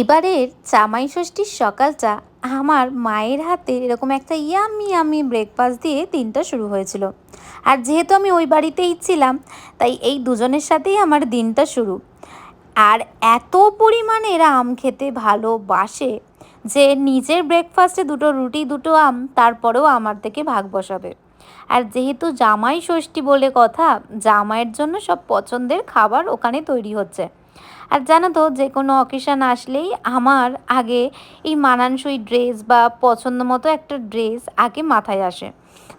এবারের জামাই ষষ্ঠীর সকালটা আমার মায়ের হাতে এরকম একটা ইয়াম্মি ইয়াম্মি ব্রেকফাস্ট দিয়ে দিনটা শুরু হয়েছিল। আর যেহেতু আমি ওই বাড়িতেই ছিলাম, তাই এই দুজনের সাথেই আমার দিনটা শুরু। আর এত পরিমাণে এরা আম খেতে ভালোবাসে যে নিজের ব্রেকফাস্টে দুটো রুটি দুটো আম তারপরেও আমার থেকে ভাগ বসাবে। আর যেহেতু জামাই ষষ্ঠী বলে কথা, জামাইয়ের জন্য সব পছন্দের খাবার ওখানে তৈরি হচ্ছে। আর জানো তো, যে কোনো অকেশান আসলেই আমার আগে এই মানানসই ড্রেস বা পছন্দ মতো একটা ড্রেস আগে মাথায় আসে।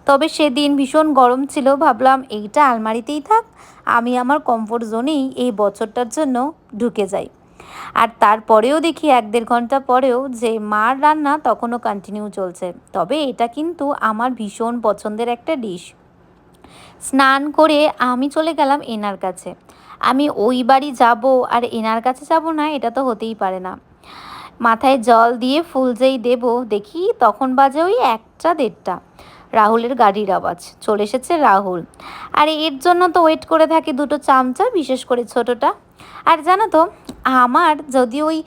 তবে সেদিন ভীষণ গরম ছিল, ভাবলাম এইটা আলমারিতেই থাক, আমি আমার কমফোর্ট জোনেই এই বছরটার জন্য ঢুকে যাই। আর তারপরেও দেখি 1-1.5 ঘন্টা পরেও যে মার রান্না তখনও কন্টিনিউ চলছে। তবে এটা কিন্তু আমার ভীষণ পছন্দের একটা ডিশ। স্নান করে আমি চলে গেলাম এনার কাছে। আমি ওই বাড়ি যাব আর এনার কাছে যাব না, এটা তো হতেই পারে না। মাথায় জল দিয়ে ফুল যেই দেব, দেখি তখন বাজে ওই 1টা 1:30। রাহুলের গাড়ির আওয়াজ, চলে এসেছে রাহুল। আর এর জন্য তো ওয়েট করে থাকি দুটো চামচা, বিশেষ করে ছোটোটা। আর জানো তো, আমার যদি ওই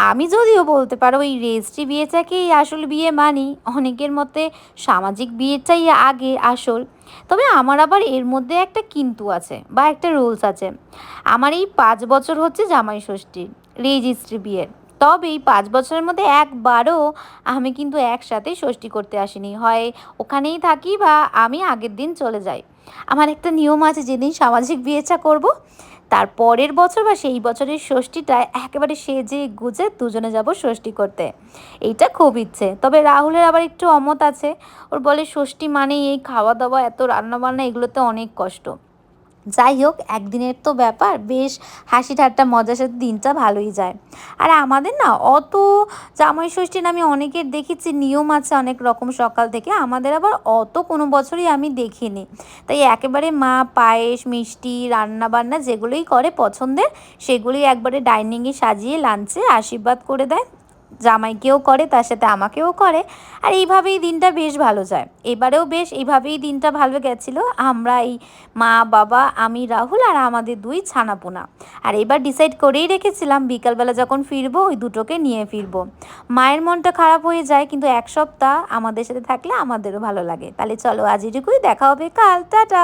আমি যদিও বলতে পারো ওই রেজিস্ট্রি বিয়েটাকেই আসল বিয়ে মানি, অনেকের মতে সামাজিক বিয়েটাই আগে আসল। তবে আমার আবার এর মধ্যে একটা কিন্তু আছে বা একটা রুলস আছে। আমার এই 5 বছর হচ্ছে জামাই ষষ্ঠীর, রেজিস্ট্রি বিয়ের। তবে এই 5 বছরের মধ্যে একবারও আমি কিন্তু একসাথে ষষ্ঠী করতে আসিনি, হয় ওখানেই থাকি বা আমি আগের দিন চলে যাই। আমার একটা নিয়ম আছে, যেদিন সামাজিক বিয়েটা করব তার পরের বছর বা সেই বছরের ষষ্ঠীটা একেবারে সেজে গুজে দুজনে যাব ষষ্ঠী করতে। এইটা খুব ইচ্ছে। তবে রাহুলের আবার একটু অমত আছে। ওর বলে ষষ্ঠী মানেই এই খাওয়া দাওয়া, এত রান্নাবান্না, এগুলোতে অনেক কষ্ট। যাই হোক, একদিনের তো ব্যাপার, বেশ হাসি ঠাট্টা মজার সাথে দিনটা ভালোই যায়। আর আমাদের না অত জামাই ষষ্ঠীর আমি অনেকের দেখেছি নিয়ম আছে অনেক রকম সকাল থেকে, আমাদের আবার অত কোনো বছরই আমি দেখিনি। তাই একেবারে মা পায়েস মিষ্টি রান্না বান্না যেগুলোই করে পছন্দের, সেগুলোই একবারে ডাইনিংয়ে সাজিয়ে লাঞ্চে আশীর্বাদ করে দেয়। জামাইকেও করে, তার সাথে আমাকেও করে। আর এইভাবেই দিনটা বেশ ভালো যায়। এবারেও বেশ এইভাবেই দিনটা ভালো গেছিলো। আমরা এই মা বাবা আমি রাহুল আর আমাদের 2 ছানাপোনা। আর এবার ডিসাইড করেই রেখেছিলাম বিকালবেলা যখন ফিরবো ওই দুটোকে নিয়ে ফিরবো। মায়ের মনটা খারাপ হয়ে যায়, কিন্তু 1 সপ্তাহ আমাদের সাথে থাকলে আমাদেরও ভালো লাগে। তাহলে চলো আজ এটুকুই, দেখা হবে কাল, টাটা।